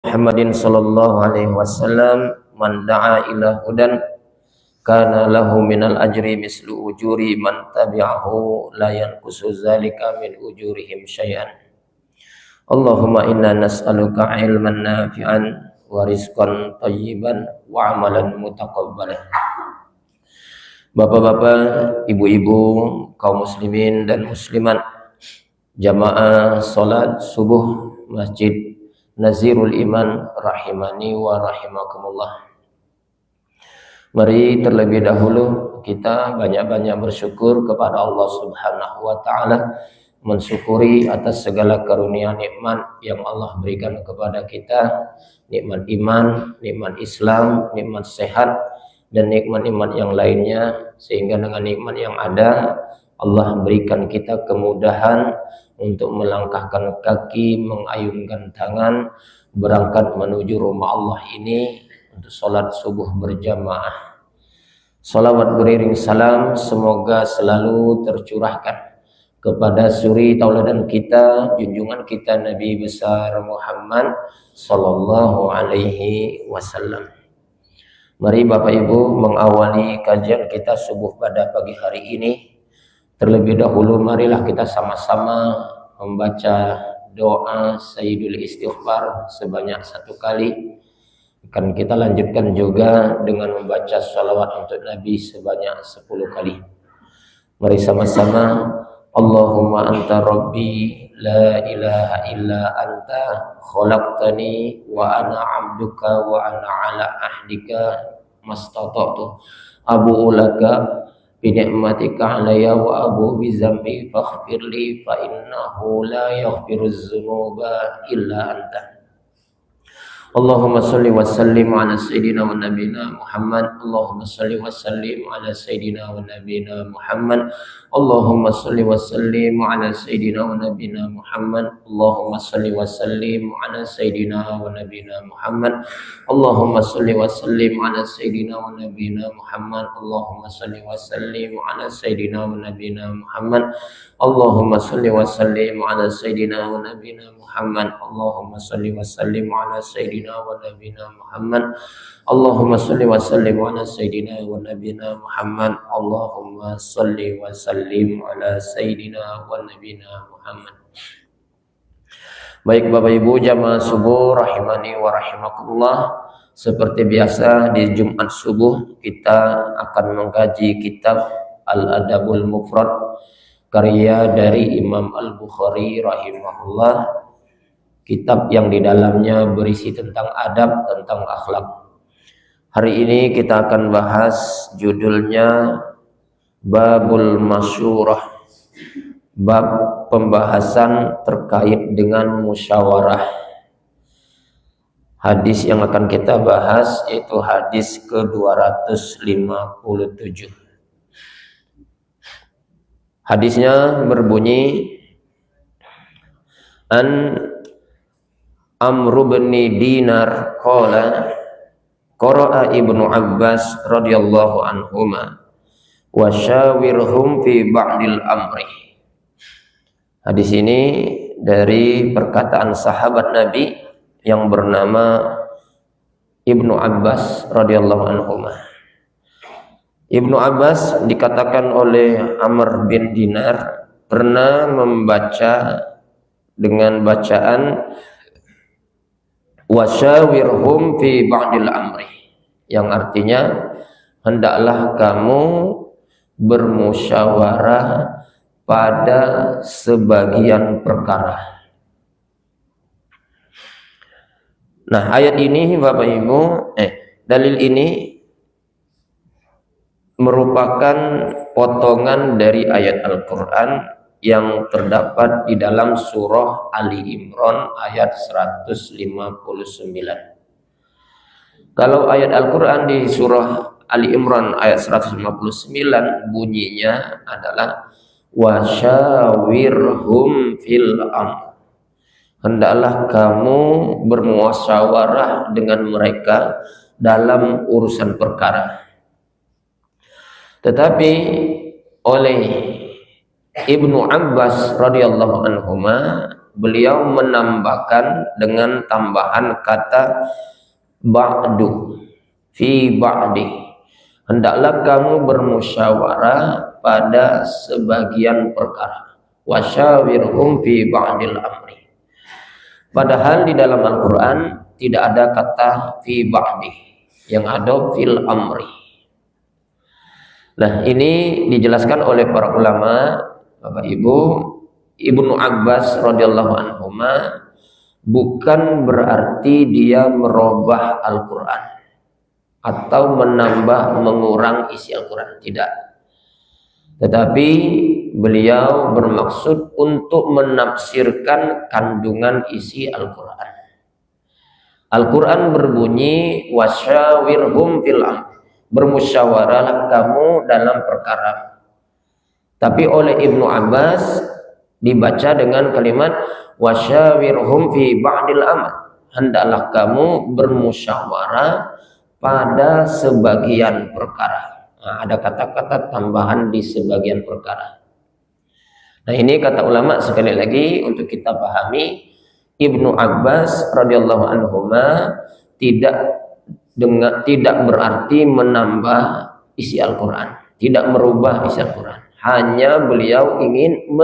Muhammadin sallallahu alaihi wasallam man da'a ila hudan kana lahu minal ajri mislu ujuri man tabi'ahu la yanqusu dzalika min ujurihim syai'an. Allahumma inna nas'aluka ilman nafi'an wa rizqan thayyiban wa amalan mutaqabbalan. Bapak-bapak, ibu-ibu, kaum muslimin dan muslimat, jamaah salat subuh Masjid Nazirul Iman rahimani wa rahimakumullah. Mari terlebih dahulu kita banyak-banyak bersyukur kepada Allah Subhanahu wa taala, mensyukuri atas segala karunia nikmat yang Allah berikan kepada kita, nikmat iman, nikmat Islam, nikmat sehat dan nikmat-nikmat yang lainnya, sehingga dengan nikmat yang ada Allah berikan kita kemudahan untuk melangkahkan kaki, mengayunkan tangan, berangkat menuju rumah Allah ini untuk sholat subuh berjamaah. Salawat beriring salam semoga selalu tercurahkan kepada suri tauladan kita, junjungan kita Nabi besar Muhammad sallallahu alaihi wasallam. Mari Bapak Ibu mengawali kajian kita subuh pada pagi hari ini. Terlebih dahulu marilah kita sama-sama membaca doa Sayyidul Istighfar sebanyak 1 kali. Akan kita lanjutkan juga dengan membaca sholawat untuk Nabi sebanyak 10 kali. Mari sama-sama. Allahumma anta rabbi la ilaha illa anta khalaqtani wa ana abduka wa ana ala ahdika mastata'tu abu'u laka binikmatika alayya wa abu bizambi faghfirli fa innahu la yaghfiruz dzunuba illa anta. Allahumma salli wa sallim ala sayyidina wa nabiyina Muhammad. Allahumma salli wa sallim ala sayyidina wa nabiyina Muhammad. Allahumma salli wa sallim ala sayyidina wa nabiyina Muhammad. Allahumma salli wa sallim ala sayyidina wa nabiyina Muhammad. Allahumma salli wa sallim ala sayyidina wa nabiyina Muhammad. Allahumma salli wa sallim ala sayyidina wa nabiyina Muhammad. Allahumma salli wa sallim ala sayyidina wa nabiyina Muhammad. Allahumma salli wa sallim ala sayyidina wa nabiyina Muhammad. Allahumma salli wa sallim ala sayyidina wa nabiyina Muhammad. Allahumma salli wa sallim ala sayyidina wa nabiyina Muhammad. Baik Bapak Ibu jamaah subuh rahimani wa rahimakumullah. Seperti biasa di Jumat subuh kita akan mengkaji kitab Al-Adabul Mufrad karya dari Imam Al-Bukhari rahimahullah. Kitab yang di dalamnya berisi tentang adab, tentang akhlak. Hari ini kita akan bahas judulnya Babul Masyurah, bab pembahasan terkait dengan musyawarah. Hadis yang akan kita bahas yaitu hadis ke-257. Hadisnya berbunyi, An Amr bin Dinar qala qara'a Ibnu Abbas radhiyallahu anhuma wa syawirhum fi ba'dil amri. Hadis ini dari perkataan sahabat Nabi yang bernama Ibnu Abbas radhiyallahu anhuma. Ibnu Abbas dikatakan oleh Amr bin Dinar pernah membaca dengan bacaan wasyawirhum fi ba'dil amri, yang artinya hendaklah kamu bermusyawarah pada sebagian perkara. Nah, ayat ini Bapak Ibu, dalil ini merupakan potongan dari ayat Al-Quran yang terdapat di dalam surah Ali Imran ayat 159. Kalau ayat Al-Quran di surah Ali Imran ayat 159 bunyinya adalah wasyawirhum fil amr. Hendaklah kamu bermusyawarah dengan mereka dalam urusan perkara. Tetapi oleh Ibnu Abbas radhiyallahu anhuma beliau menambahkan dengan tambahan kata ba'du, fi ba'di. Hendaklah kamu bermusyawarah pada sebagian perkara. Wasyawirhum fi ba'dil amri. Padahal di dalam Al-Quran tidak ada kata fi ba'di, yang ada fil amri. Nah, ini dijelaskan oleh para ulama, Bapak Ibu. Ibnu Abbas radhiyallahu anhuma bukan berarti dia merubah Al-Quran atau menambah mengurang isi Al-Quran, tidak. Tetapi beliau bermaksud untuk menafsirkan kandungan isi Al-Quran. Al-Quran berbunyi wasyawirhum fil amr, bermusyawarahlah kamu dalam perkara. Tapi oleh Ibnu Abbas dibaca dengan kalimat wasyawirhum fi ba'dil amr, hendaklah kamu bermusyawarah pada sebagian perkara. Nah, ada kata-kata tambahan di sebagian perkara. Nah, ini kata ulama sekali lagi untuk kita pahami, Ibnu Abbas radhiyallahu anhuma tidak berarti menambah isi Al-Quran, tidak merubah isi Al-Quran. Hanya beliau ingin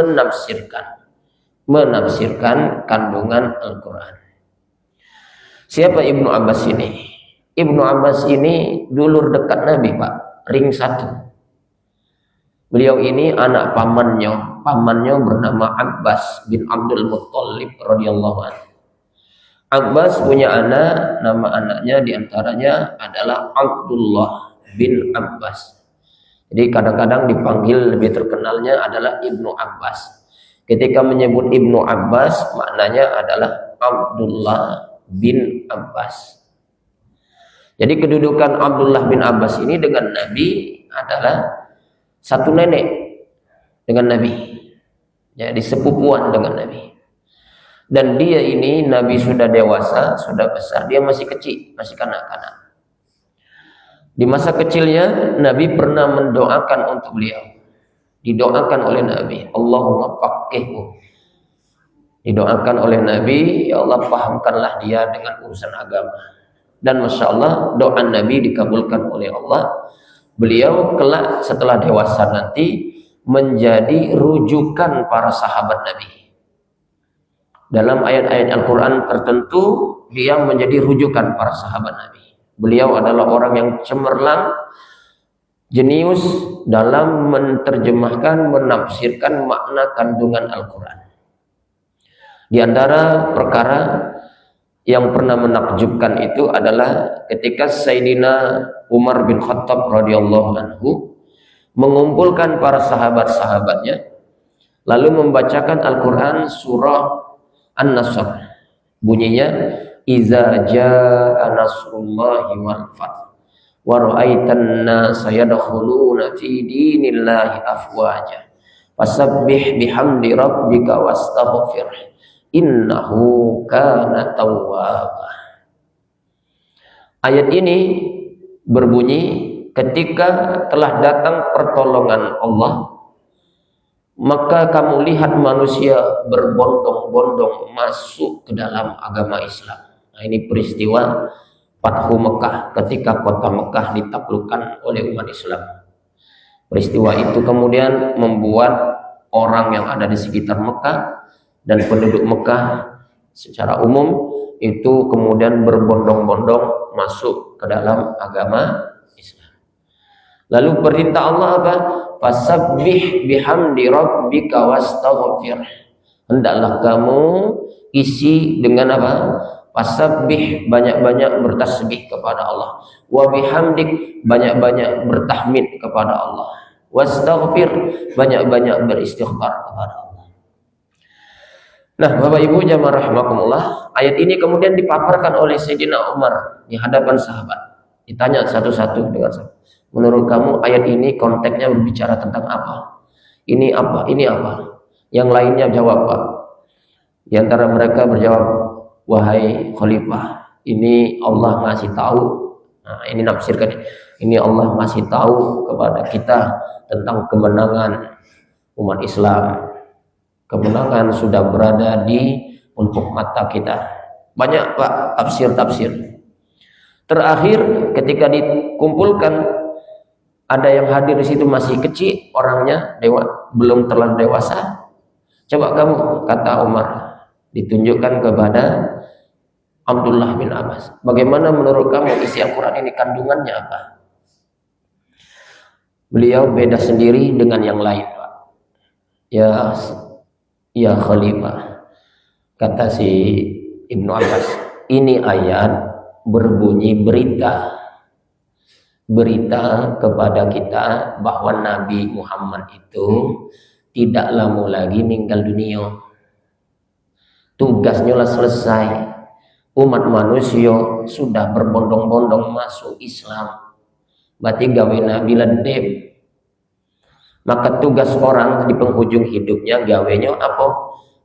menafsirkan kandungan Al-Quran. Siapa Ibnu Abbas ini? Ibnu Abbas ini dulur dekat Nabi, Pak, ring 1. Beliau ini anak pamannya bernama Abbas bin Abdul Muttalib radhiyallahu anhu. Abbas punya anak, nama anaknya diantaranya adalah Abdullah bin Abbas. Jadi kadang-kadang dipanggil lebih terkenalnya adalah Ibnu Abbas. Ketika menyebut Ibnu Abbas, maknanya adalah Abdullah bin Abbas. Jadi kedudukan Abdullah bin Abbas ini dengan Nabi adalah satu nenek dengan Nabi. Jadi sepupuan dengan Nabi. Dan dia ini Nabi sudah dewasa, sudah besar, dia masih kecil, masih kanak-kanak. Di masa kecilnya Nabi pernah mendoakan untuk beliau. Didoakan oleh Nabi, Allahumma faqihhu. Didoakan oleh Nabi, ya Allah pahamkanlah dia dengan urusan agama. Dan Masya Allah doa Nabi dikabulkan oleh Allah. Beliau kelak setelah dewasa nanti menjadi rujukan para sahabat Nabi. Dalam ayat-ayat Al-Quran tertentu dia menjadi rujukan para sahabat Nabi. Beliau adalah orang yang cemerlang, jenius dalam menerjemahkan, menafsirkan makna kandungan Al-Quran. Di antara perkara yang pernah menakjubkan itu adalah ketika Sayyidina Umar bin Khattab radhiyallahu anhu mengumpulkan para sahabat-sahabatnya lalu membacakan Al-Quran surah An-Nasr. Bunyinya iza jaa nasrullahi wal fath wa ra'aitan nasa yadkhuluna fi dinillahi afwaja fasabbih bihamdi rabbika wastaghfir innahu kana tawwaba. Ayat ini berbunyi ketika telah datang pertolongan Allah, maka kamu lihat manusia berbondong-bondong masuk ke dalam agama Islam. Nah, ini peristiwa Fathu Mekah, ketika kota Mekah ditaklukkan oleh umat Islam. Peristiwa itu kemudian membuat orang yang ada di sekitar Mekah dan penduduk Mekah secara umum itu kemudian berbondong-bondong masuk ke dalam agama Islam. Lalu perintah Allah apa? Fasabbih bihamdi rabbika wastaghfir. Hendaklah kamu isi dengan apa? Fasabbih, banyak-banyak bertasbih kepada Allah. Wa bihamdik, banyak-banyak bertahmid kepada Allah. Wastaghfir, banyak-banyak beristighfar kepada Allah. Nah, Bapak Ibu jamaah rahimakumullah, ayat ini kemudian dipaparkan oleh Sayyidina Umar di hadapan sahabat. Ditanya satu-satu dengan sahabat, menurut kamu ayat ini konteksnya berbicara tentang apa? Ini apa? Ini apa? Yang lainnya jawab, Pak. Di antara mereka berjawab, wahai khalifah, ini Allah ngasih tahu. Nah, ini nafsirkan. Ini Allah ngasih tahu kepada kita tentang kemenangan umat Islam, Kemenangan sudah berada di pelupuk mata kita. Banyak Pak tafsir-tafsir. Terakhir ketika dikumpulkan, ada yang hadir di situ masih kecil orangnya, belum terlalu dewasa. Coba kamu, kata Umar, ditunjukkan kepada Abdullah bin Abbas, bagaimana menurut kamu isi Al-Quran ini, kandungannya apa? Beliau beda sendiri dengan yang lain, Pak. Ya Khalifah, kata si Ibnu Abbas, ini ayat berbunyi berita kepada kita bahwa Nabi Muhammad itu tidak lama lagi meninggal dunia. Tugasnya lah selesai. Umat manusia sudah berbondong-bondong masuk Islam. Berarti gawe Nabi ledem. Maka tugas orang di penghujung hidupnya gawenya apa?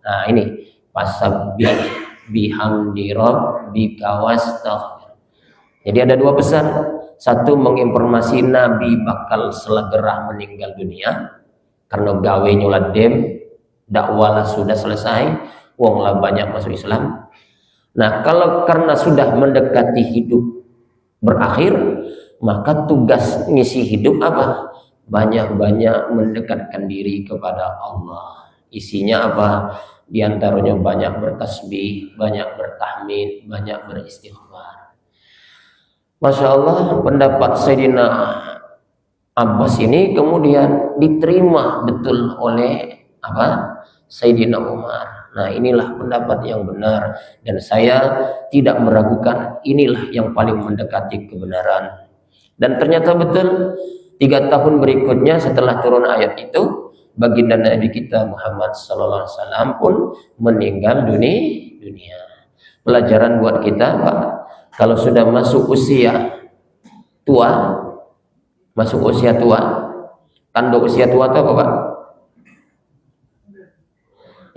Nah ini, fasabbih bihamdi rabbika wastaghfir. Jadi ada dua pesan. Satu, menginformasi Nabi bakal segera meninggal dunia karena gawenya ledem, dakwalah sudah selesai, wong lah banyak masuk Islam. Nah, kalau karena sudah mendekati hidup berakhir, maka tugas ngisi hidup apa? Banyak-banyak mendekatkan diri kepada Allah. Isinya apa? Di antaranya banyak bertasbih, banyak bertahmid, banyak beristighfar. Masya Allah, pendapat Sayyidina Abbas ini kemudian diterima betul oleh Sayyidina Umar. Nah, inilah pendapat yang benar, dan saya tidak meragukan inilah yang paling mendekati kebenaran. Dan ternyata betul, 3 tahun berikutnya setelah turun ayat itu, baginda Nabi kita Muhammad SAW pun meninggal dunia. Pelajaran buat kita, Pak, kalau sudah masuk usia tua, tanda usia tua itu apa, Pak?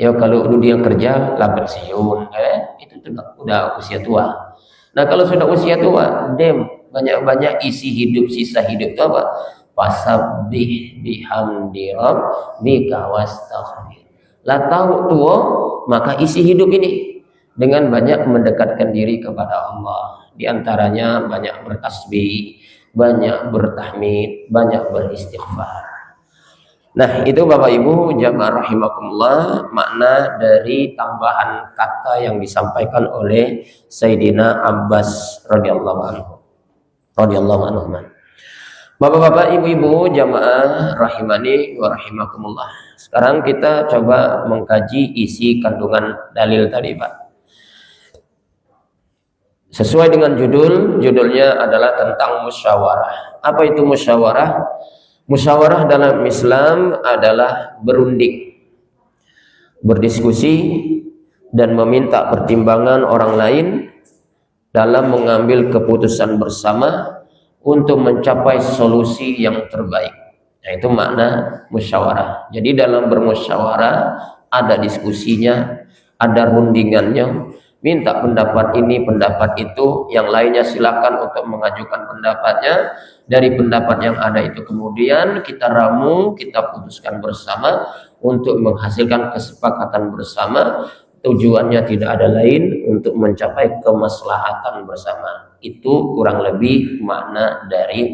Ya kalau dunia kerja lah pensiun, itu udah usia tua. Nah kalau sudah usia tua, banyak-banyak isi hidup, sisa hidup itu apa? Fasabbih bihamdi rabbika wastaghfir. Lah tahu tua, maka isi hidup ini dengan banyak mendekatkan diri kepada Allah. Di antaranya banyak bertasbih, banyak bertahmid, banyak beristighfar. Nah, itu Bapak Ibu jamaah rahimakumullah, makna dari tambahan kata yang disampaikan oleh Sayyidina Abbas radhiyallahu anhu. Bapak-bapak, ibu-ibu jamaah rahimani wa rahimakumullah. Sekarang kita coba mengkaji isi kandungan dalil tadi, Pak. Sesuai dengan judulnya adalah tentang musyawarah. Apa itu musyawarah? Musyawarah dalam Islam adalah berunding, berdiskusi, dan meminta pertimbangan orang lain dalam mengambil keputusan bersama untuk mencapai solusi yang terbaik. Nah, itu makna musyawarah. Jadi dalam bermusyawarah ada diskusinya, ada rundingannya, minta pendapat ini, pendapat itu, yang lainnya silakan untuk mengajukan pendapatnya. Dari pendapat yang ada itu kemudian kita ramu, kita putuskan bersama untuk menghasilkan kesepakatan bersama. Tujuannya tidak ada lain untuk mencapai kemaslahatan bersama. Itu kurang lebih makna dari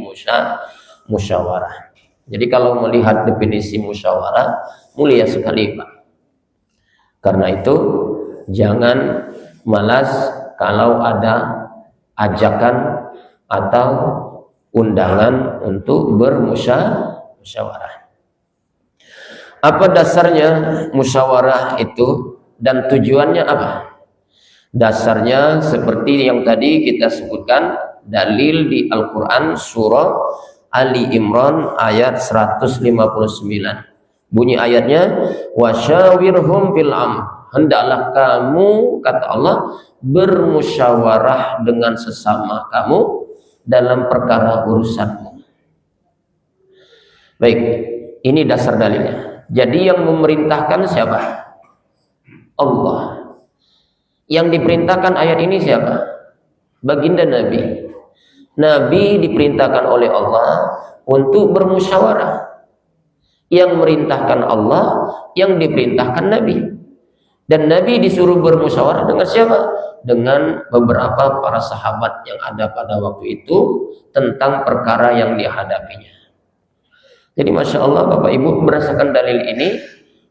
musyawarah. Jadi kalau melihat definisi musyawarah, mulia sekali, Pak. Karena itu jangan malas kalau ada ajakan atau undangan untuk bermusyawarah. Apa dasarnya musyawarah itu dan tujuannya apa? Dasarnya seperti yang tadi kita sebutkan, dalil di Al-Quran surah Ali Imran ayat 159. Bunyi ayatnya, wasyawirhum fil amr. Hendaklah kamu, kata Allah, bermusyawarah dengan sesama kamu dalam perkara urusanmu. Baik, ini dasar dalilnya. Jadi yang memerintahkan siapa? Allah. Yang diperintahkan ayat ini siapa? Baginda Nabi. Nabi diperintahkan oleh Allah untuk bermusyawarah. yang merintahkan Allah, yang diperintahkan Nabi. Dan Nabi disuruh bermusyawarah dengan siapa? Dengan beberapa para sahabat yang ada pada waktu itu tentang perkara yang dihadapinya. Jadi Masya Allah Bapak Ibu, berdasarkan dalil ini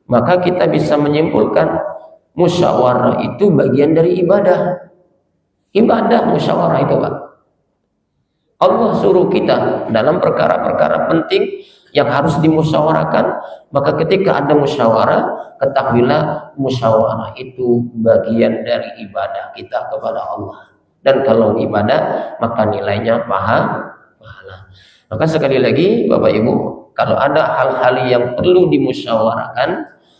maka kita bisa menyimpulkan musyawarah itu bagian dari ibadah. Ibadah musyawarah itu Pak. Allah suruh kita dalam perkara-perkara penting yang harus dimusyawarahkan, maka ketika ada musyawarah, ketahuilah musyawarah itu bagian dari ibadah kita kepada Allah. Dan kalau ibadah, maka nilainya pahala. Maka sekali lagi Bapak Ibu, kalau ada hal-hal yang perlu dimusyawarahkan,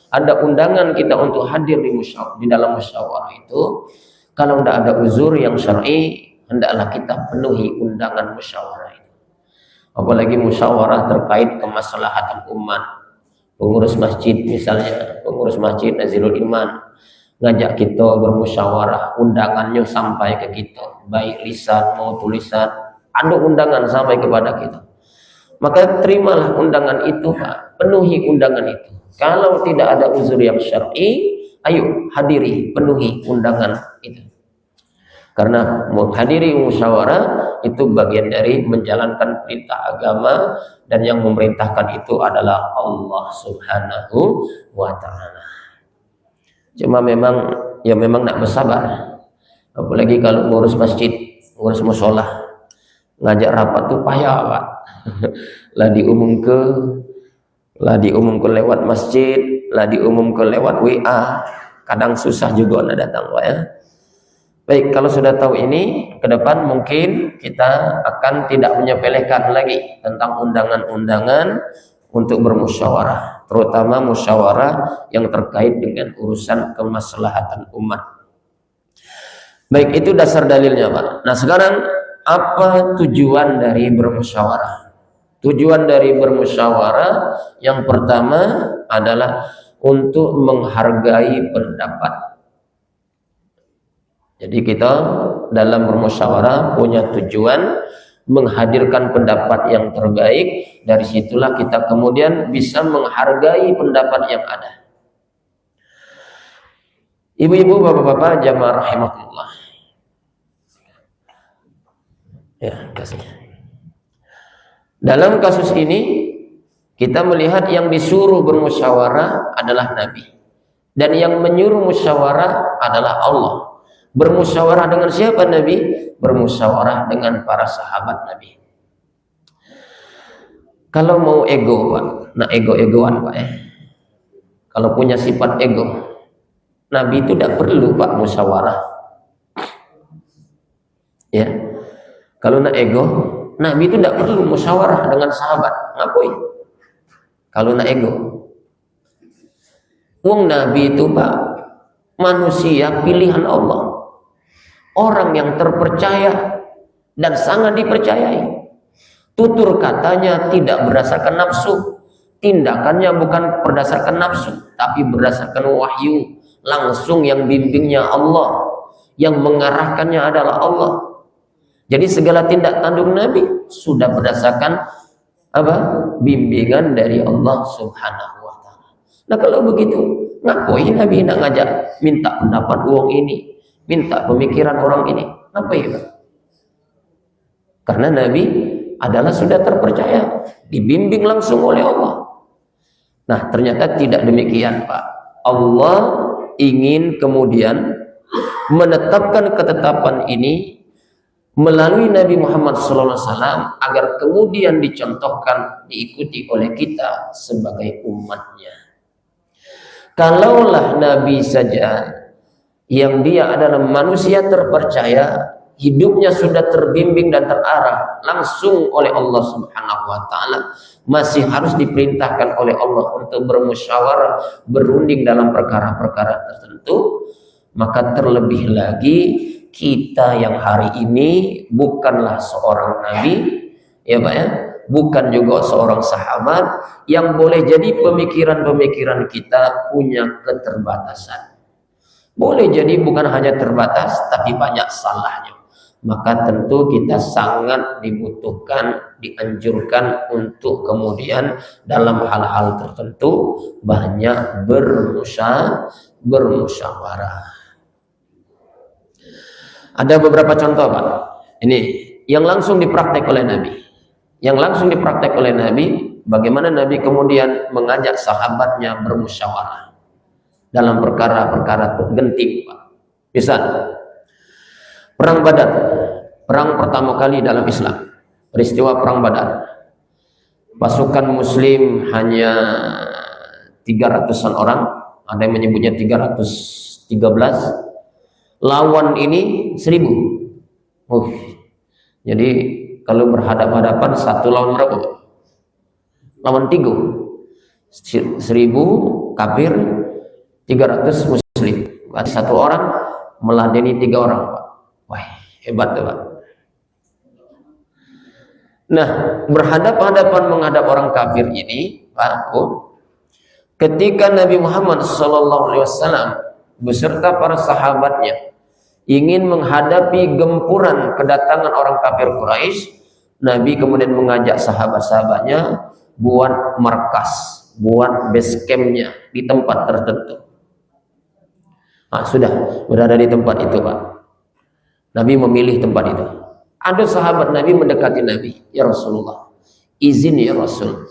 ada undangan kita untuk hadir di dalam musyawarah itu, kalau tidak ada uzur yang syar'i, hendaklah kita penuhi undangan musyawarah itu. Apalagi musyawarah terkait kemaslahatan umat. Pengurus masjid misalnya, pengurus masjid Nazirul Iman ngajak kita bermusyawarah, undangannya sampai ke kita, baik lisan mau tulisan, ada undangan sampai kepada kita. Maka terimalah undangan itu Pak, penuhi undangan itu. Kalau tidak ada uzur yang syar'i, ayo hadiri, penuhi undangan itu. Karena menghadiri musyawarah itu bagian dari menjalankan perintah agama, dan yang memerintahkan itu adalah Allah Subhanahu wa ta'ala. Cuma memang nak bersabar. Apalagi kalau ngurus masjid, ngurus musola, ngajak rapat tuh payah Pak. lah diumumkan lewat masjid, lah diumumkan lewat WA, kadang susah juga nak datang Pak ya. Baik, kalau sudah tahu ini, ke depan mungkin kita akan tidak menyepelekan lagi tentang undangan-undangan untuk bermusyawarah, terutama musyawarah yang terkait dengan urusan kemaslahatan umat. Baik, itu dasar dalilnya Pak. Nah sekarang apa tujuan dari bermusyawarah? Tujuan dari bermusyawarah yang pertama adalah untuk menghargai pendapat. Jadi kita dalam bermusyawarah punya tujuan menghadirkan pendapat yang terbaik. Dari situlah kita kemudian bisa menghargai pendapat yang ada. Ibu-ibu, bapak-bapak, jamaah rahimakumullah. Ya, kasihnya. Dalam kasus ini kita melihat yang disuruh bermusyawarah adalah Nabi, dan yang menyuruh musyawarah adalah Allah. Bermusyawarah dengan siapa Nabi? Bermusyawarah dengan para sahabat Nabi. Kalau mau ego Pak, nah ego-egoan Pak ya. Kalau punya sifat ego, Nabi itu tidak perlu Pak musyawarah. Ya, kalau nak ego, Nabi itu tidak perlu musyawarah dengan sahabat. Ngapain? Kalau nak ego, wong Nabi itu Pak manusia pilihan Allah. Orang yang terpercaya dan sangat dipercayai. Tutur katanya tidak berdasarkan nafsu, tindakannya bukan berdasarkan nafsu, tapi berdasarkan wahyu langsung yang bimbingnya Allah, yang mengarahkannya adalah Allah. Jadi segala tindak tanduk Nabi sudah berdasarkan apa? Bimbingan dari Allah Subhanahu wa ta'ala. Nah kalau begitu, ngapain Nabi nak ngajak minta pendapat uang ini, minta pemikiran orang ini? Apa ya Pak? Karena Nabi adalah sudah terpercaya, dibimbing langsung oleh Allah. Nah ternyata tidak demikian Pak. Allah ingin kemudian menetapkan ketetapan ini melalui Nabi Muhammad SAW agar kemudian dicontohkan, diikuti oleh kita sebagai umatnya. Kalaulah Nabi saja yang dia adalah manusia terpercaya, hidupnya sudah terbimbing dan terarah langsung oleh Allah Subhanahu wa ta'ala, masih harus diperintahkan oleh Allah untuk bermusyawarah, berunding dalam perkara-perkara tertentu, maka terlebih lagi kita yang hari ini bukanlah seorang nabi, ya Pak ya, bukan juga seorang sahabat, yang boleh jadi pemikiran-pemikiran kita punya keterbatasan. Boleh jadi bukan hanya terbatas, tapi banyak salahnya. maka tentu kita sangat dibutuhkan, dianjurkan untuk kemudian dalam hal-hal tertentu banyak bermusyawarah. Ada beberapa contoh, Pak. Ini yang langsung dipraktek oleh Nabi. Yang langsung dipraktek oleh Nabi, bagaimana Nabi kemudian mengajak sahabatnya bermusyawarah dalam perkara-perkara genting, Pak. Misal, Perang Badar, perang pertama kali dalam Islam, peristiwa Perang Badar. Pasukan Muslim hanya 300-an orang, ada yang menyebutnya 313. Lawan ini 1000. Jadi kalau berhadapan-hadapan satu lawan berapa? Lawan 3. 1000 kafir, 300 Muslim. Berarti satu orang meladeni 3 orang, Pak. Wah, hebat tuh, Pak. Nah, berhadapan-hadapan menghadap orang kafir ini, Pak, ketika Nabi Muhammad SAW beserta para sahabatnya ingin menghadapi gempuran kedatangan orang kafir Quraisy, Nabi kemudian mengajak sahabat-sahabatnya buat markas, buat base campnya di tempat tertentu. Nah, sudah berada di tempat itu, Pak. Nabi memilih tempat itu. Ada sahabat Nabi mendekati Nabi, ya Rasulullah, izin ya Rasul,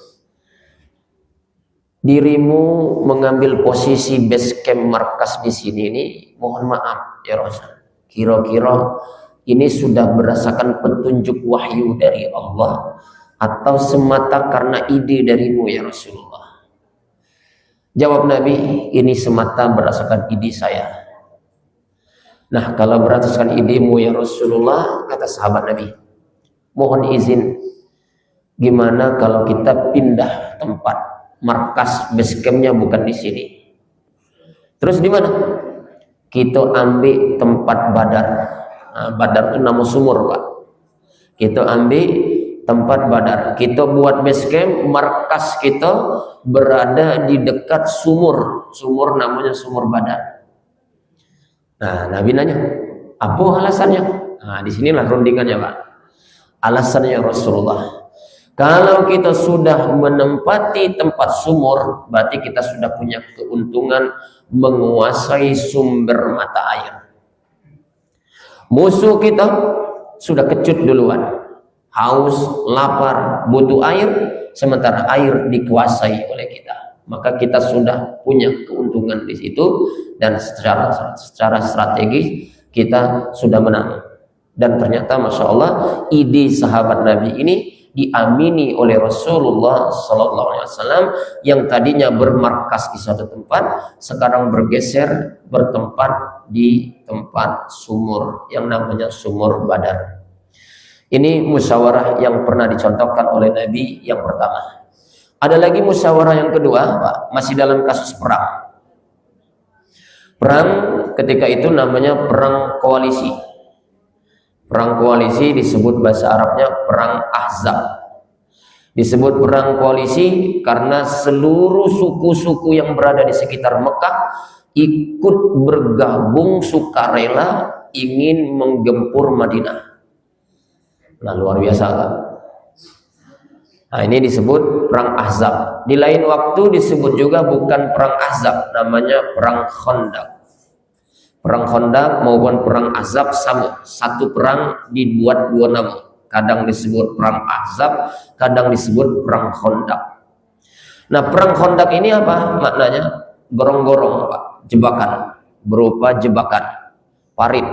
dirimu mengambil posisi base camp markas di sini ini, mohon maaf ya Rasul. Kira-kira ini sudah berdasarkan petunjuk wahyu dari Allah atau semata karena ide darimu ya Rasulullah? Jawab Nabi, ini semata berdasarkan ide saya. Nah, kalau berdasarkan idemu ya Rasulullah, kata sahabat Nabi, mohon izin, gimana kalau kita pindah tempat, markas base campnya bukan di sini. Terus di mana? Kita ambil tempat Badar. Nah, Badar itu nama sumur, Pak. Kita ambil tempat Badar. Kita buat base camp, markas kita berada di dekat sumur. Sumur namanya sumur Badar. Nah, Nabi nanya, apa alasannya? Nah, disinilah rundingannya, Pak. Alasannya Rasulullah, kalau kita sudah menempati tempat sumur, berarti kita sudah punya keuntungan menguasai sumber mata air. Musuh kita sudah kecut duluan, haus, lapar, butuh air, sementara air dikuasai oleh kita. Maka kita sudah punya keuntungan di situ, dan secara strategis kita sudah menang. Dan ternyata Masya Allah, ide sahabat Nabi ini diamini oleh Rasulullah SAW yang tadinya bermarkas di suatu tempat, sekarang bergeser bertempat di tempat sumur yang namanya sumur Badar. Ini musyawarah yang pernah dicontohkan oleh Nabi yang pertama. Ada lagi musyawarah yang kedua, Pak, masih dalam kasus perang. Perang ketika itu namanya perang koalisi. Perang koalisi disebut bahasa Arabnya perang Ahzab. Disebut perang koalisi karena seluruh suku-suku yang berada di sekitar Mekah ikut bergabung sukarela ingin menggempur Madinah. Nah, luar biasa, kan? Nah, ini disebut perang Ahzab. Di lain waktu disebut juga bukan perang Ahzab, namanya perang Khandaq. Perang Khandaq maupun perang Ahzab sama, satu perang dibuat dua nama. Kadang disebut perang Ahzab, kadang disebut perang Khandaq. Nah, perang Khandaq ini apa maknanya? Gorong-gorong, Pak, jebakan, berupa jebakan, parit.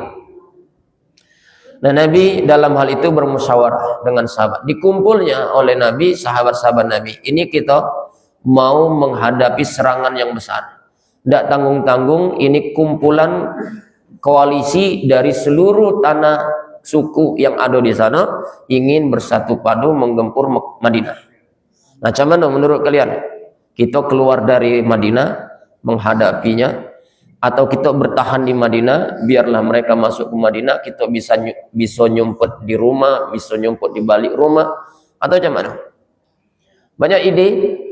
Nah, Nabi dalam hal itu bermusyawarah dengan sahabat. Dikumpulnya oleh Nabi, sahabat-sahabat Nabi. Ini kita mau menghadapi serangan yang besar. Tidak tanggung-tanggung, ini kumpulan koalisi dari seluruh tanah suku yang ada di sana ingin bersatu padu menggempur Madinah. Nah, macam mana menurut kalian? Kita keluar dari Madinah menghadapinya, atau kita bertahan di Madinah, biarlah mereka masuk ke Madinah, kita bisa nyumpet di rumah, bisa nyumpet di balik rumah, atau macam mana? Banyak ide,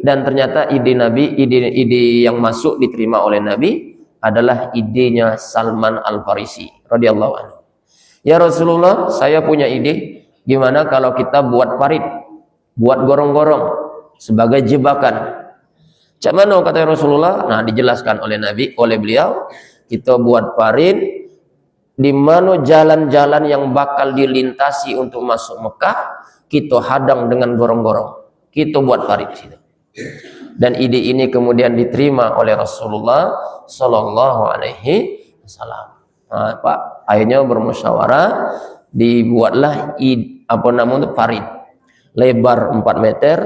dan ternyata ide Nabi, ide yang masuk diterima oleh Nabi adalah idenya Salman Al-Farisi radhiyallahu anhu. Ya Rasulullah, saya punya ide, gimana kalau kita buat parit, buat gorong-gorong sebagai jebakan. Cak mana kata Rasulullah? Nah, dijelaskan oleh Nabi, oleh beliau, kita buat parit di mana jalan-jalan yang bakal dilintasi untuk masuk Mekah, kita hadang dengan gorong-gorong. Kita buat parit di situ. Dan ide ini kemudian diterima oleh Rasulullah Sallallahu Alaihi Wasallam. Nah, Pak, akhirnya bermusyawarah, dibuatlah parit, lebar 4 meter,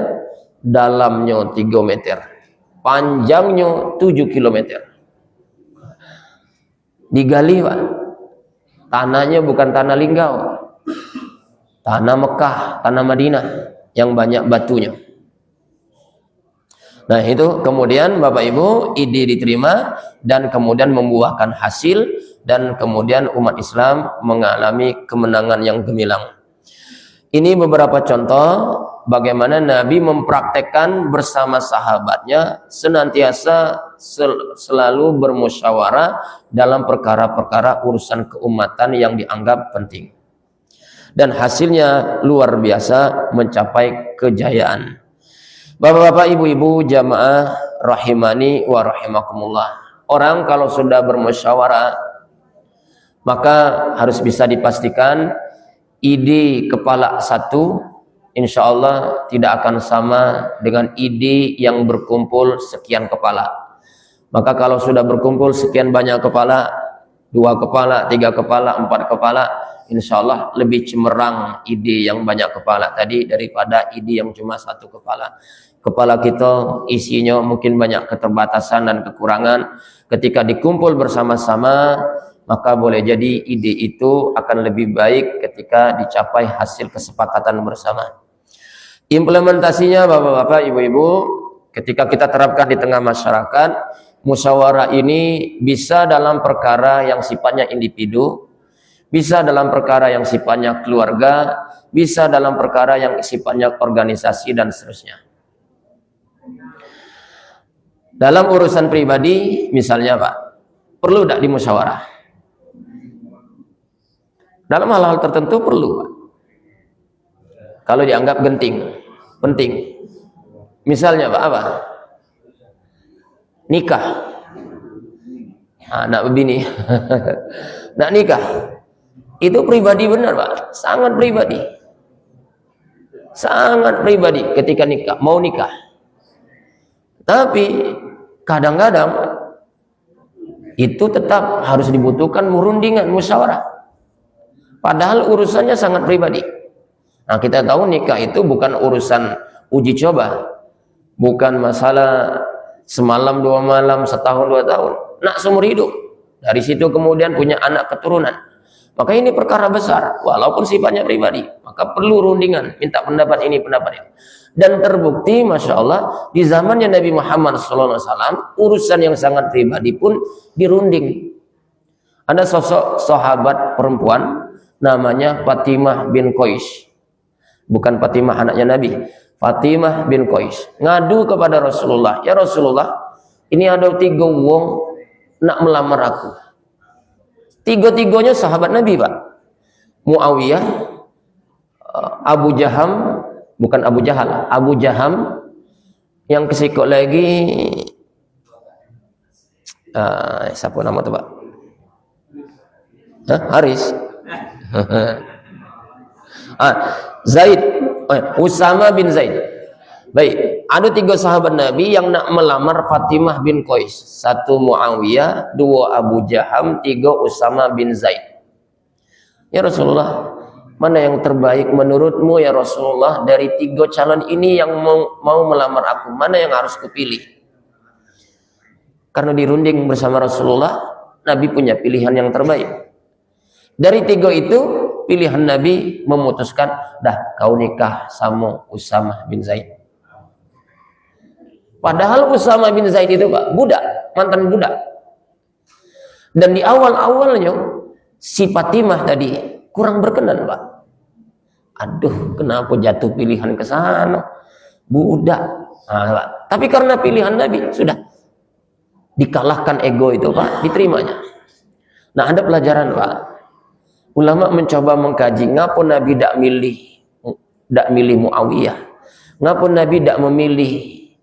dalamnya 3 meter, panjangnya 7 kilometer. Digali, Pak. Tanahnya bukan tanah linggau, tanah Mekah, tanah Madinah yang banyak batunya. Nah, itu kemudian Bapak Ibu, ide diterima dan kemudian membuahkan hasil, dan kemudian umat Islam mengalami kemenangan yang gemilang. Ini beberapa contoh bagaimana Nabi mempraktekkan bersama sahabatnya senantiasa selalu bermusyawarah dalam perkara-perkara urusan keumatan yang dianggap penting. Dan hasilnya luar biasa, mencapai kejayaan. Bapak-bapak, ibu-ibu, jamaah rahimani wa rahimakumullah. Orang kalau sudah bermusyawarah, maka harus bisa dipastikan ide kepala satu insya Allah tidak akan sama dengan ide yang berkumpul sekian kepala. Maka kalau sudah berkumpul sekian banyak kepala, 2 kepala, 3 kepala, 4 kepala, insya Allah lebih cemerlang ide yang banyak kepala tadi daripada ide yang cuma 1 kepala. Kepala kita isinya mungkin banyak keterbatasan dan kekurangan. Ketika dikumpul bersama-sama, maka boleh jadi ide itu akan lebih baik ketika dicapai hasil kesepakatan bersama. Implementasinya Bapak-bapak, Ibu-ibu, ketika kita terapkan di tengah masyarakat, musyawarah ini bisa dalam perkara yang sifatnya individu, bisa dalam perkara yang sifatnya keluarga, bisa dalam perkara yang sifatnya organisasi dan seterusnya. Dalam urusan pribadi misalnya, Pak, perlu tidak dimusyawarah? Dalam hal-hal tertentu perlu, Pak. Kalau dianggap genting, penting. Misalnya, Pak, apa? Nikah. Anak begini. Nak nikah. Itu pribadi benar, Pak. Sangat pribadi. Sangat pribadi ketika nikah, mau nikah. Tapi kadang-kadang itu tetap harus dibutuhkan merundingan, musyawarah. Padahal urusannya sangat pribadi. Nah, kita tahu nikah itu bukan urusan uji coba. Bukan masalah semalam 2 malam, setahun 2 tahun. Nak seumur hidup. Dari situ kemudian punya anak keturunan. Maka ini perkara besar. Walaupun sifatnya pribadi. Maka perlu rundingan. Minta pendapat ini, pendapat ini. Dan terbukti, Masya Allah, di zamannya Nabi Muhammad SAW, urusan yang sangat pribadi pun dirunding. Ada sosok sahabat perempuan, namanya Fatimah bin Qais. Bukan Fatimah anaknya Nabi, Fatimah bin Qais. Ngadu kepada Rasulullah, ya Rasulullah, ini ada 3 wong nak melamar aku. 3-tiganya sahabat Nabi, Pak. Muawiyah, Abu Jaham, bukan Abu Jahal, Abu Jaham, yang kesikok lagi, siapa nama itu, Pak? Haris. Zaid, Usama bin Zaid. Baik, ada 3 sahabat Nabi yang nak melamar Fatimah bin Qais. 1 Muawiyah, 2 Abu Jaham, 3 Usama bin Zaid. Ya Rasulullah, mana yang terbaik menurutmu ya Rasulullah dari 3 calon ini yang mau melamar aku? Mana yang harus kupilih? Karena dirunding bersama Rasulullah, Nabi punya pilihan yang terbaik. Dari 3 itu, pilihan Nabi memutuskan, dah kau nikah sama Usama bin Zaid. Padahal Usama bin Zaid itu, Pak, budak, mantan budak. Dan di awal-awalnya, si Fatimah tadi kurang berkenan, Pak. Aduh, kenapa jatuh pilihan ke sana? Budak. Pak. Tapi karena pilihan Nabi, sudah. Dikalahkan ego itu, Pak, diterimanya. Nah, ada pelajaran, Pak. ulama mencoba mengkaji ngapa Nabi dak milih Muawiyah, ngapa Nabi dak memilih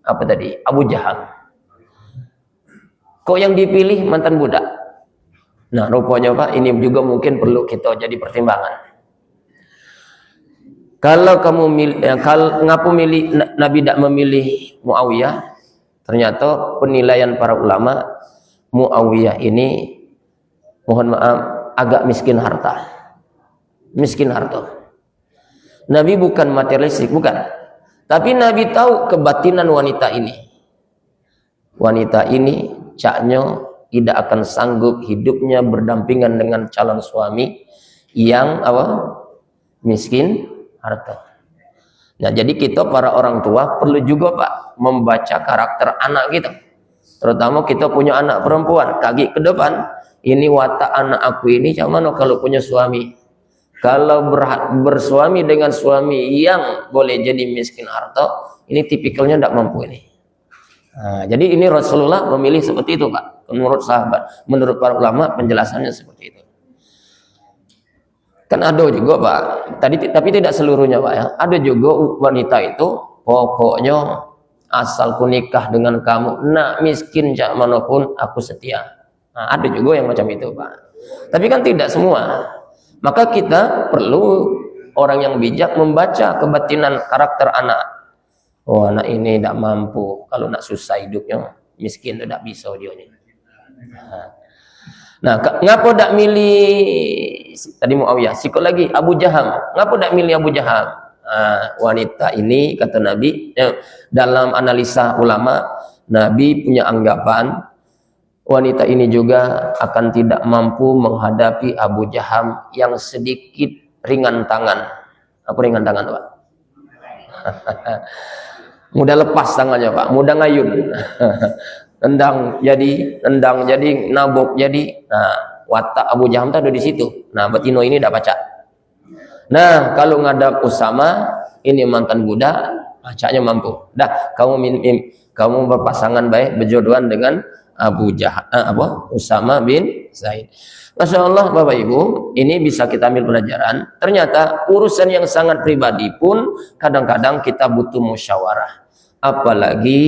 apa tadi Abu Jahal. Kok yang dipilih mantan budak? Nah, rupanya Pak, ini juga mungkin perlu kita jadi pertimbangan. Kalau kamu ngapa Nabi tidak memilih Muawiyah? Ternyata penilaian para ulama, Muawiyah ini mohon maaf agak miskin harta. Miskin harta. Nabi bukan materialistik, bukan. Tapi Nabi tahu kebatinan wanita ini. Wanita ini caknya tidak akan sanggup hidupnya berdampingan dengan calon suami yang apa? Miskin harta. Nah, jadi kita para orang tua perlu juga Pak membaca karakter anak kita. Terutama kita punya anak perempuan, kaki ke depan, ini watak anak aku ini macam mana kalau punya suami. Kalau bersuami dengan suami yang boleh jadi miskin harta, ini tipikalnya tidak mampu ini. Nah, jadi ini Rasulullah memilih seperti itu Pak. Menurut sahabat, menurut para ulama penjelasannya seperti itu. Kan ada juga Pak, tapi tidak seluruhnya Pak ya. Ada juga wanita itu pokoknya asal ku nikah dengan kamu, nak miskin cak manapun aku setia. Nah, ada juga yang macam itu Pak. Tapi kan tidak semua. Maka kita perlu orang yang bijak membaca kebatinan karakter anak. Oh, anak ini tidak mampu, kalau nak susah hidupnya, miskin tidak bisa dia ini. Nah, ngapa tidak milih tadi Muawiyah? Sikut lagi Abu Jaham. Ngapa tidak milih Abu Jaham? Wanita ini kata Nabi dalam analisa ulama, Nabi punya anggapan wanita ini juga akan tidak mampu menghadapi Abu Jaham yang sedikit ringan tangan. Apa ringan tangan Pak? Mudah lepas tangannya Pak, mudah ngayun. Tendang jadi, nabok jadi. Nah, watak Abu Jaham ada di situ. Nah, Batino ini tidak baca. Nah, kalau ngadap Usama, ini mantan budak, bacanya mampu. Dah, kamu berpasangan baik, berjodohan dengan Abu Jahal, Usama bin Zaid. Masya Allah Bapak Ibu, ini bisa kita ambil pelajaran. Ternyata urusan yang sangat pribadi pun kadang-kadang kita butuh musyawarah. Apalagi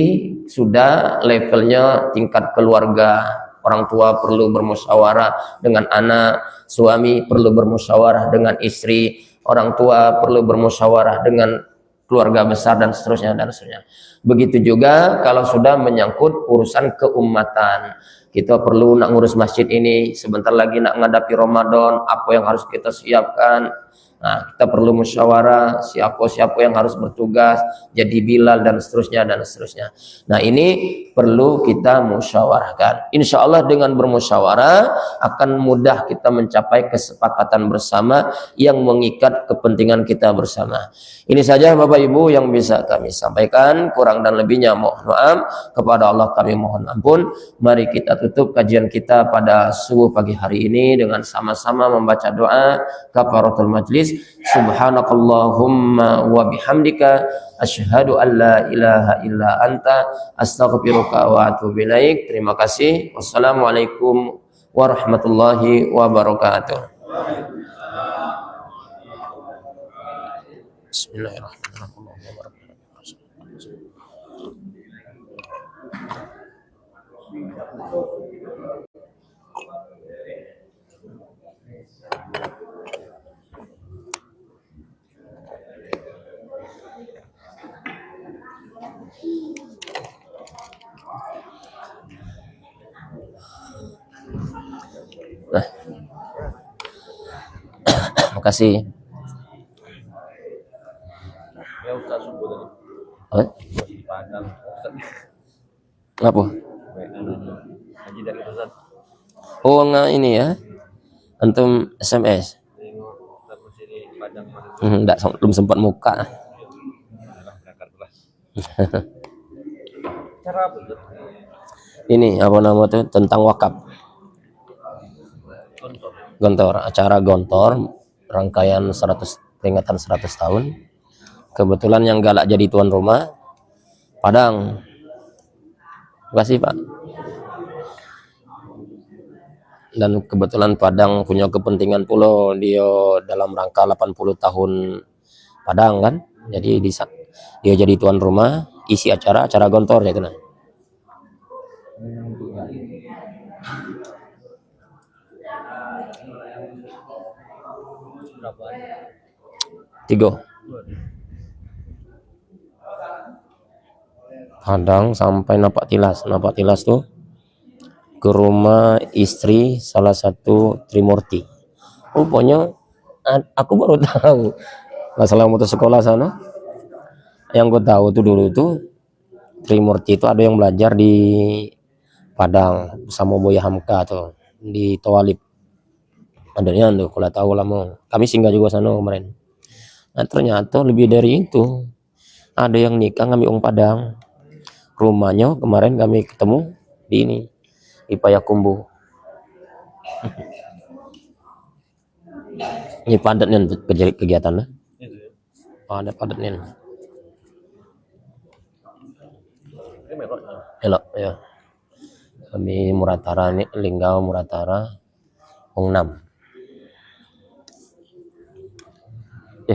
sudah levelnya tingkat keluarga, orang tua perlu bermusyawarah dengan anak, suami perlu bermusyawarah dengan istri, orang tua perlu bermusyawarah dengan keluarga besar dan seterusnya dan seterusnya. Begitu juga kalau sudah menyangkut urusan keumatan. Kita perlu nak ngurus masjid ini, sebentar lagi nak menghadapi Ramadan, apa yang harus kita siapkan. Nah, kita perlu musyawarah siapa yang harus bertugas, jadi Bilal dan seterusnya dan seterusnya. Nah, ini perlu kita musyawarahkan. Insya Allah dengan bermusyawarah akan mudah kita mencapai kesepakatan bersama yang mengikat kepentingan kita bersama. Ini saja Bapak Ibu yang bisa kami sampaikan, kurang dan lebihnya mohon maaf, kepada Allah kami mohon ampun. Mari kita tutup kajian kita pada subuh pagi hari ini dengan sama-sama membaca doa kafaratul majlis. Subhanakallahumma wa bihamdika asyhadu an la ilaha illa anta astaghfiruka wa atubu ilaik. Terima kasih. Wassalamualaikum warahmatullahi wabarakatuh. Bismillahirrahmanirrahim. Nah, makasih. Ya Ustaz subuh tadi. Di Padang. Apa? Haji dari Ustaz. Oh, enggak ini ya. Antum SMS. Ustaz masih di Padang. Enggak, belum sempat muka. Cara apa Ustaz? Ini apa nama tuh tentang wakaf. Gontor, acara Gontor rangkaian 100 peringatan 100 tahun. Kebetulan yang galak jadi tuan rumah Padang. Terima kasih Pak. dan kebetulan Padang punya kepentingan pula dia dalam rangka 80 tahun Padang kan. Jadi dia jadi tuan rumah, isi acara gontor ya kan. Berapa? 3 Padang sampai Napak Tilas tuh ke rumah istri salah satu Trimurti. Rupanya aku baru tahu masalah mutu sekolah sana. Yang gue tahu tuh dulu tuh Trimurti itu ada yang belajar di Padang sama Buya Hamka tuh di Tawalib. Adanya tuh kalau tahu lah mau. Kami singgah juga sana kemarin. Nah ternyata lebih dari itu ada yang nikah ngambil orang Padang. Rumahnya kemarin kami ketemu di ini di Payakumbuh. Ini padatnya kegiatannya. Itu ya. Ada padatnya. Ini meroknya. Elok ya. Kami Muratara nih, Linggau Muratara Wong 6.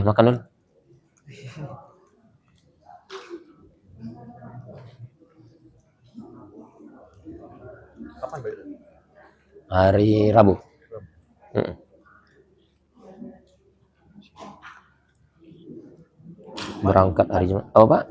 Makan dulu. Kapan balik? Hari Rabu. Berangkat hari Jumat. Oh Pak?